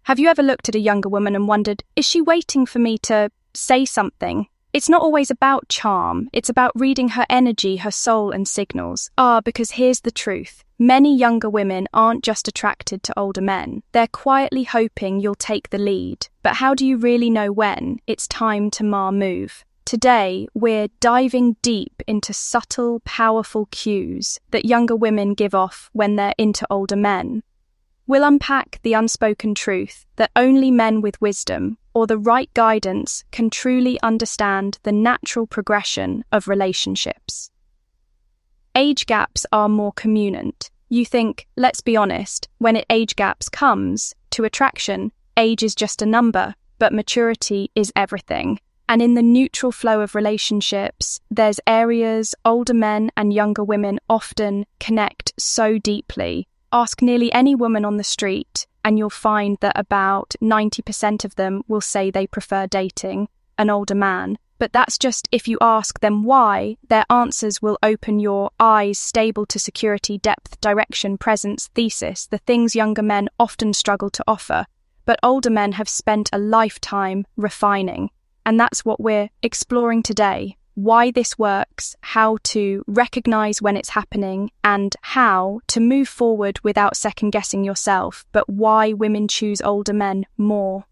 Have you ever looked at a younger woman and wondered, is she waiting for me to say something? It's not always about charm. It's about reading her energy, her soul, and signals. Because here's the truth. Many younger women aren't just attracted to older men. They're quietly hoping you'll take the lead. But how do you really know when it's time to move? Today, we're diving deep into subtle, powerful cues that younger women give off when they're into older men. We'll unpack the unspoken truth that only men with wisdom or the right guidance can truly understand the natural progression of relationships. Age gaps are more communant. You think, let's be honest, when age gaps comes to attraction, age is just a number, but maturity is everything. And in the neutral flow of relationships, there's areas older men and younger women often connect so deeply. Ask nearly any woman on the street, and you'll find that about 90% of them will say they prefer dating an older man. But that's just if you ask them why. Their answers will open your eyes, stable to security, depth, direction, presence, thesis, the things younger men often struggle to offer. But older men have spent a lifetime refining. And that's what we're exploring today. Why this works, how to recognize when it's happening, and how to move forward without second-guessing yourself, but why women choose older men more.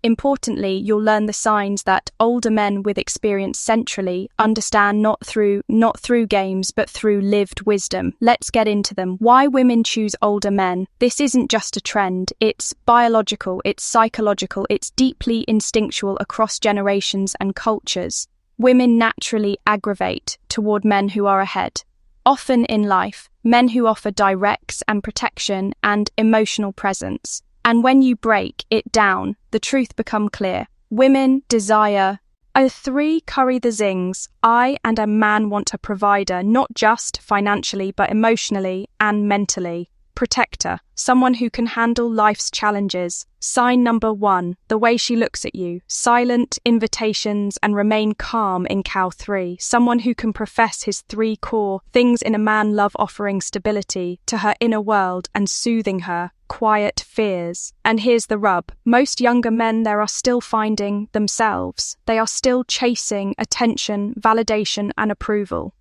Importantly, you'll learn the signs that older men with experience centrally understand not through games, but through lived wisdom. Let's get into them. Why women choose older men. This isn't just a trend. It's biological, it's psychological, it's deeply instinctual across generations and cultures. Women naturally aggravate toward men who are ahead. Often in life, men who offer directs and protection and emotional presence. And when you break it down, the truth becomes clear. Women desire a three curry the zings. I and a man want a provider, not just financially, but emotionally and mentally. Protector, someone who can handle life's challenges. Sign number 1, the way she looks at you. Silent invitations and remain calm in cow 3. Someone who can profess his 3 core things in a man, love, offering stability to her inner world and soothing her quiet fears. And here's the rub. Most younger men there are still finding themselves. They are still chasing attention, validation and approval.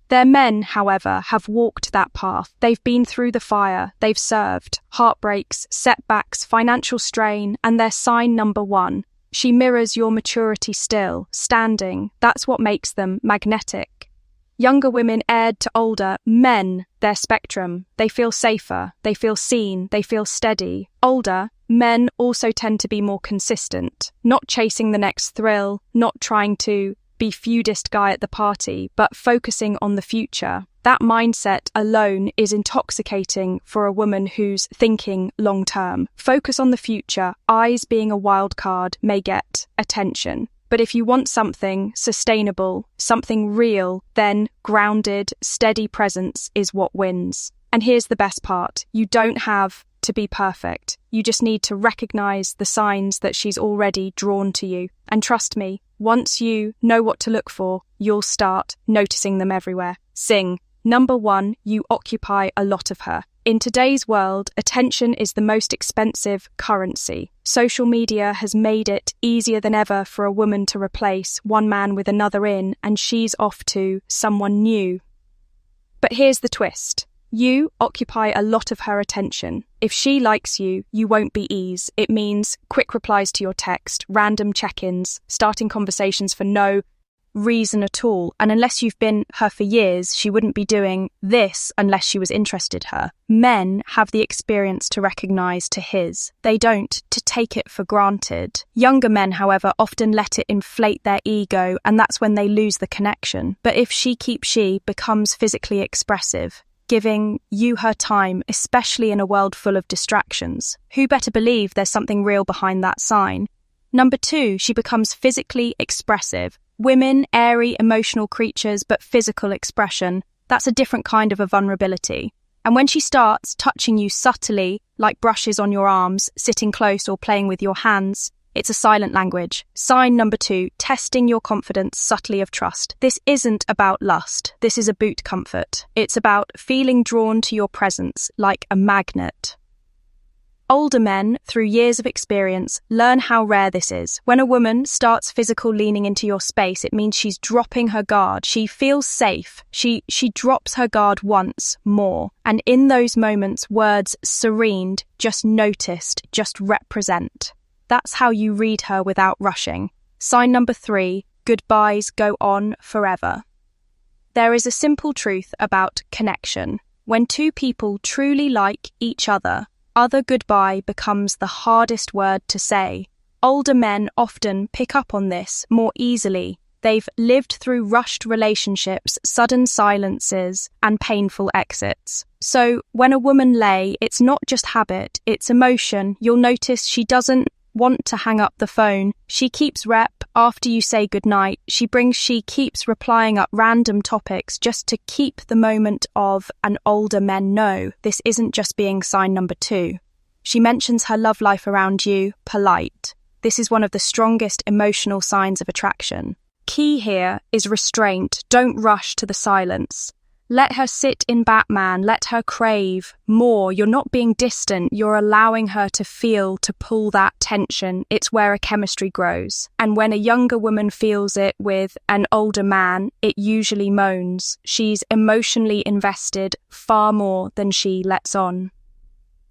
Their men, however, have walked that path. They've been through the fire, they've served, heartbreaks, setbacks, financial strain, and they're sign number 1. She mirrors your maturity still, standing. That's what makes them magnetic. Younger women aired to older men, their spectrum. They feel safer, they feel seen, they feel steady. Older men also tend to be more consistent, not chasing the next thrill, not trying to be feudist guy at the party, but focusing on the future. That mindset alone is intoxicating for a woman who's thinking long term. Focus on the future. Eyes being a wild card may get attention. But if you want something sustainable, something real, then grounded, steady presence is what wins. And here's the best part. You don't have to be perfect. You just need to recognize the signs that she's already drawn to you. And trust me, once you know what to look for, you'll start noticing them everywhere. Sing. Number 1, you occupy a lot of her. In today's world, attention is the most expensive currency. Social media has made it easier than ever for a woman to replace one man with another and she's off to someone new. But here's the twist. You occupy a lot of her attention. If she likes you, you won't be ease. It means quick replies to your text, random check-ins, starting conversations for no reason at all. And unless you've been her for years, she wouldn't be doing this unless she was interested in her. Men have the experience to recognize to his. They don't to take it for granted. Younger men, however, often let it inflate their ego, and that's when they lose the connection. But if she becomes physically expressive, giving you her time, especially in a world full of distractions. Who better believe there's something real behind that sign? Number 2, she becomes physically expressive. Women, airy, emotional creatures, but physical expression, that's a different kind of a vulnerability. And when she starts touching you subtly, like brushes on your arms, sitting close or playing with your hands, it's a silent language. Sign number 2, testing your confidence subtly of trust. This isn't about lust. This is a boot comfort. It's about feeling drawn to your presence like a magnet. Older men, through years of experience, learn how rare this is. When a woman starts physical leaning into your space, it means she's dropping her guard. She feels safe. She drops her guard once more. And in those moments, words serened, just noticed, just represent. That's how you read her without rushing. Sign number 3, goodbyes go on forever. There is a simple truth about connection. When two people truly like each other goodbye becomes the hardest word to say. Older men often pick up on this more easily. They've lived through rushed relationships, sudden silences, and painful exits. So when a woman lay, it's not just habit, it's emotion. You'll notice she doesn't want to hang up the phone. She keeps rep after you say goodnight. She keeps replying up random topics just to keep the moment of. And older men know this isn't just being sign number 2. She mentions her love life around you, polite. This is one of the strongest emotional signs of attraction. Key here is restraint. Don't rush to the silence. Let her sit in Batman, let her crave more. You're not being distant, you're allowing her to feel, to pull that tension. It's where a chemistry grows. And when a younger woman feels it with an older man, it usually moans. She's emotionally invested far more than she lets on.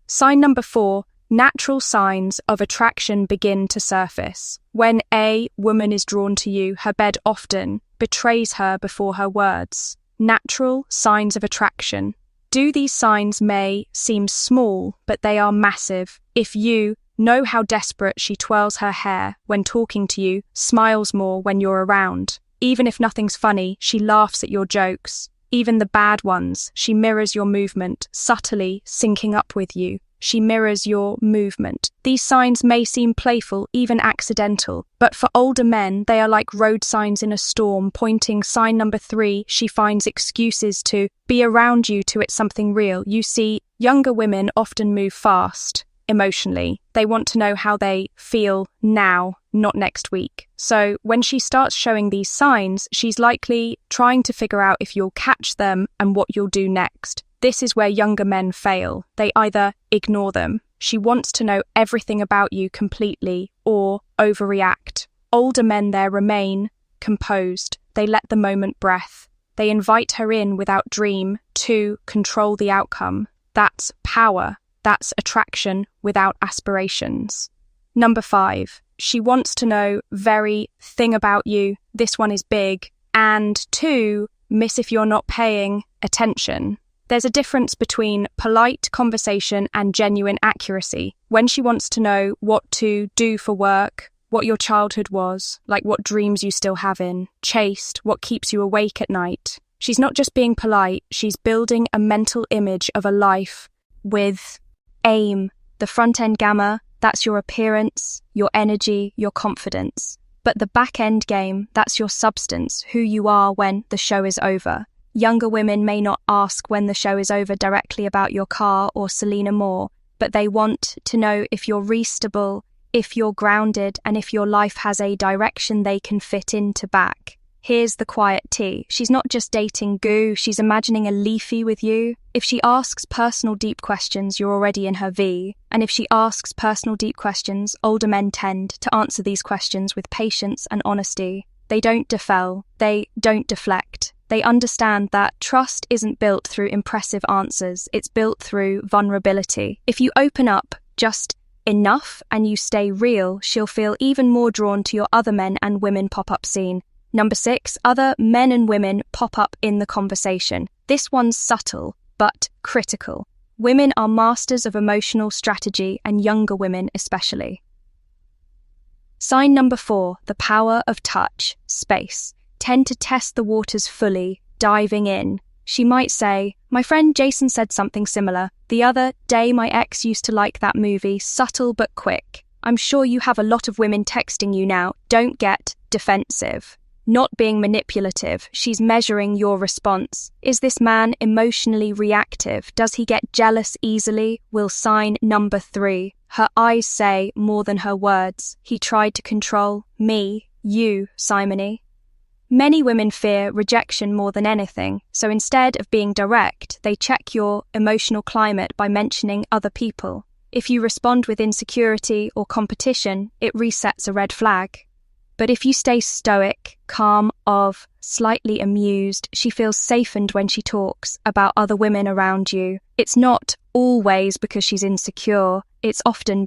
Sign number 4, natural signs of attraction begin to surface. When a woman is drawn to you, her bed often betrays her before her words. Natural signs of attraction. These signs may seem small, but they are massive. If you know how desperate she twirls her hair when talking to you, smiles more when you're around. Even if nothing's funny, she laughs at your jokes. Even the bad ones, she mirrors your movement, subtly syncing up with you. She mirrors your movement. These signs may seem playful, even accidental, but for older men, they are like road signs in a storm, pointing. Sign number 3, she finds excuses to be around you to it's something real. You see, younger women often move fast, emotionally. They want to know how they feel now, not next week. So when she starts showing these signs, she's likely trying to figure out if you'll catch them and what you'll do next. This is where younger men fail. They either ignore them. She wants to know everything about you completely, or overreact. Older men there remain composed. They let the moment breath. They invite her in without dream to control the outcome. That's power. That's attraction without aspirations. Number 5, she wants to know very thing about you. This one is big. And 2, miss if you're not paying attention. There's a difference between polite conversation and genuine accuracy. When she wants to know what to do for work, what your childhood was, like what dreams you still have chased, what keeps you awake at night. She's not just being polite, she's building a mental image of a life with aim. The front-end gamma, that's your appearance, your energy, your confidence. But the back-end game, that's your substance, who you are when the show is over. Younger women may not ask when the show is over directly about your car or Selena Moore, but they want to know if you're reachable, if you're grounded, and if your life has a direction they can fit into back. Here's the quiet tea. She's not just dating goo, she's imagining a leafy with you. If she asks personal deep questions, you're already in her V. And if she asks personal deep questions, older men tend to answer these questions with patience and honesty. They don't defel, they don't deflect. They understand that trust isn't built through impressive answers, it's built through vulnerability. If you open up just enough and you stay real, she'll feel even more drawn to your other men and women pop-up scene. Number 6, other men and women pop up in the conversation. This one's subtle, but critical. Women are masters of emotional strategy, and younger women especially. Sign number 4, the power of touch, space. Tend to test the waters fully, diving in. She might say, my friend Jason said something similar. The other day my ex used to like that movie, subtle but quick. I'm sure you have a lot of women texting you now. Don't get defensive. Not being manipulative, she's measuring your response. Is this man emotionally reactive? Does he get jealous easily? Will sign number 3. Her eyes say more than her words. He tried to control me, you, Simony. Many women fear rejection more than anything, so instead of being direct, they check your emotional climate by mentioning other people. If you respond with insecurity or competition, it resets a red flag. But if you stay stoic, calm, slightly amused, she feels safened when she talks about other women around you. It's not always because she's insecure, it's often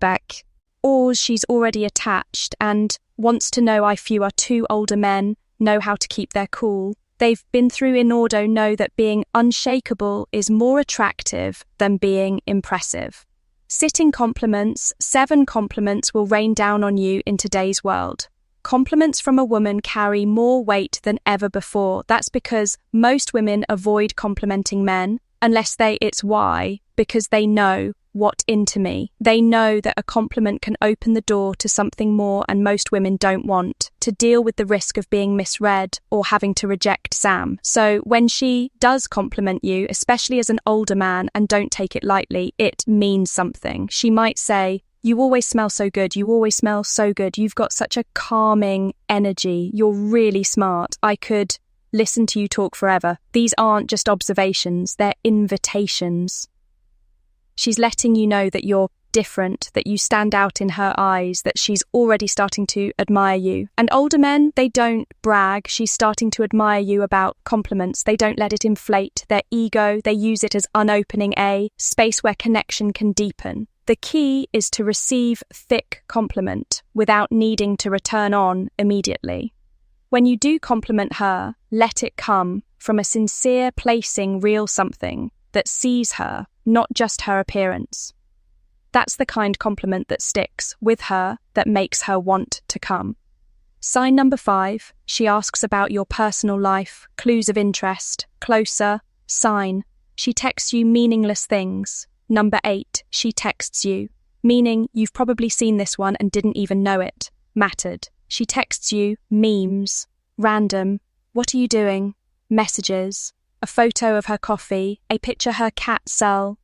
or she's already attached and wants to know if you are two older men, know how to keep their cool. They've been through in order, know that being unshakable is more attractive than being impressive. Sitting compliments, 7 compliments will rain down on you in today's world. Compliments from a woman carry more weight than ever before. That's because most women avoid complimenting men unless it's why, because they know what into me. They know that a compliment can open the door to something more, and most women don't want to deal with the risk of being misread or having to reject Sam. So when she does compliment you, especially as an older man, and don't take it lightly, it means something. She might say, "You always smell so good. You always smell so good. You've got such a calming energy. You're really smart. I could listen to you talk forever." These aren't just observations, they're invitations. She's letting you know that you're different, that you stand out in her eyes, that she's already starting to admire you. And older men, they don't brag. She's starting to admire you about compliments. They don't let it inflate their ego. They use it as unopening a space where connection can deepen. The key is to receive thick compliment without needing to return on immediately. When you do compliment her, let it come from a sincere placing real something that sees her, not just her appearance. That's the kind compliment that sticks with her, that makes her want to come. Sign number 5, she asks about your personal life, clues of interest, closer, sign. She texts you meaningless things. Number 8, she texts you, meaning you've probably seen this one and didn't even know it, mattered. She texts you memes, random, what are you doing, messages, a photo of her coffee, a picture her cat sell,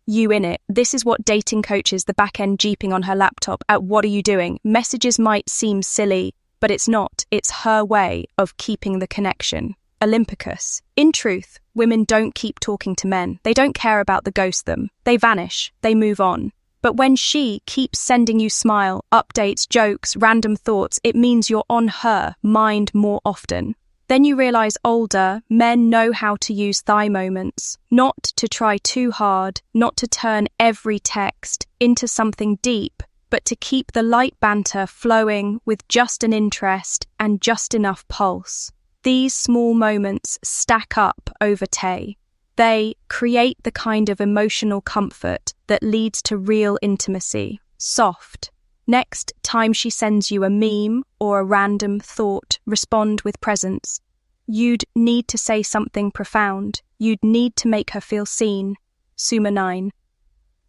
you in it. This is what dating coaches, the back end jeeping on her laptop at what are you doing. Messages might seem silly, but it's not. It's her way of keeping the connection. Olympicus. In truth, women don't keep talking to men. They don't care about the ghost them. They vanish. They move on. But when she keeps sending you smile, updates, jokes, random thoughts, it means you're on her mind more often. Then you realize older men know how to use thigh moments, not to try too hard, not to turn every text into something deep, but to keep the light banter flowing with just an interest and just enough pulse. These small moments stack up over day. They create the kind of emotional comfort that leads to real intimacy. Soft. Next time she sends you a meme or a random thought, respond with presence. You'd need to say something profound. You'd need to make her feel seen. Summa 9.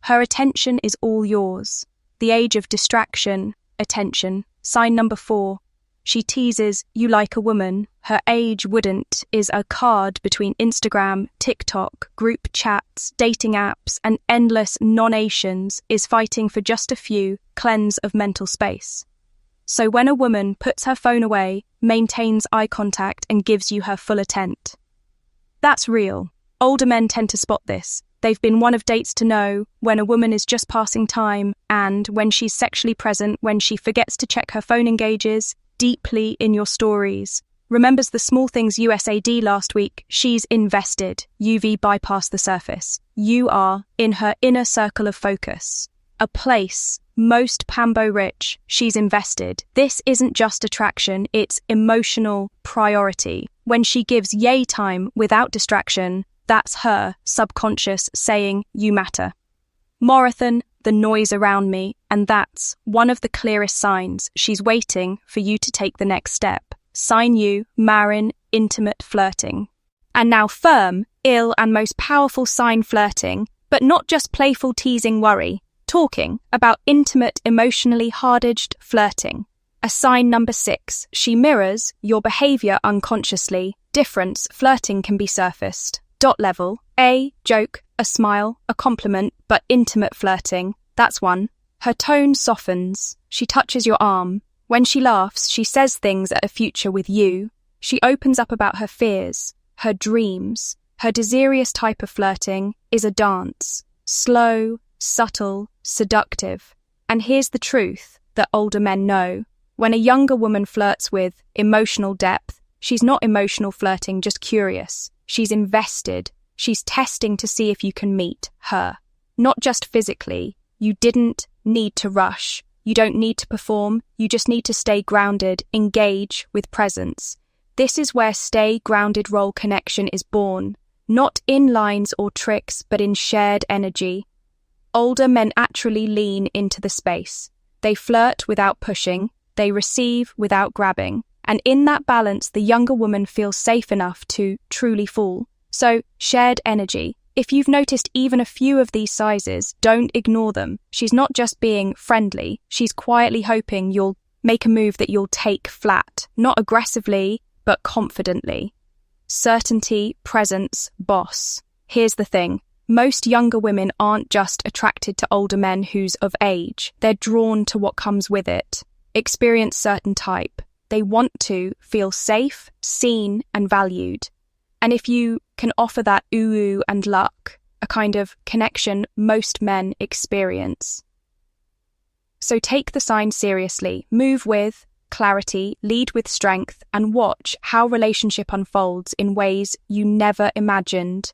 Her attention is all yours. The age of distraction, attention. Sign number 4. She teases you like a woman. Her age wouldn't is a card between Instagram, TikTok, group chats, dating apps, and endless nonations is fighting for just a few cleanse of mental space. So when a woman puts her phone away, maintains eye contact, and gives you her full attent, that's real. Older men tend to spot this. They've been one of dates to know when a woman is just passing time and when she's sexually present, when she forgets to check her phone, engages deeply in your stories, remembers the small things USAD last week. She's invested. UV bypassed the surface. You are in her inner circle of focus. A place most Pambo rich, she's invested. This isn't just attraction, it's emotional priority. When she gives yay time without distraction, that's her subconscious saying, you matter. Marathon, the noise around me, and that's one of the clearest signs she's waiting for you to take the next step. Sign you, Marin, intimate flirting. And now firm, ill, and most powerful sign flirting, but not just playful teasing worry. Talking about intimate, emotionally hard-edged flirting. A sign number 6, she mirrors your behavior unconsciously. Difference, flirting can be surfaced. Dot level, a joke, a smile, a compliment, but intimate flirting, that's one. Her tone softens. She touches your arm. When she laughs, she says things at a future with you. She opens up about her fears, her dreams. Her desirous type of flirting is a dance. Slow, subtle, seductive. And here's the truth that older men know. When a younger woman flirts with emotional depth, she's not emotional flirting, just curious. She's invested. She's testing to see if you can meet her. Not just physically. You didn't need to rush. You don't need to perform. You just need to stay grounded, engage with presence. This is where stay grounded role connection is born. Not in lines or tricks, but in shared energy. Older men naturally lean into the space. They flirt without pushing. They receive without grabbing. And in that balance, the younger woman feels safe enough to truly fall. So, shared energy. If you've noticed even a few of these sizes, don't ignore them. She's not just being friendly. She's quietly hoping you'll make a move that you'll take flat. Not aggressively, but confidently. Certainty, presence, boss. Here's the thing. Most younger women aren't just attracted to older men who's of age. They're drawn to what comes with it. Experience certain type. They want to feel safe, seen, and valued. And if you can offer that ooh and luck, a kind of connection most men experience. So take the sign seriously. Move with clarity, lead with strength, and watch how relationship unfolds in ways you never imagined.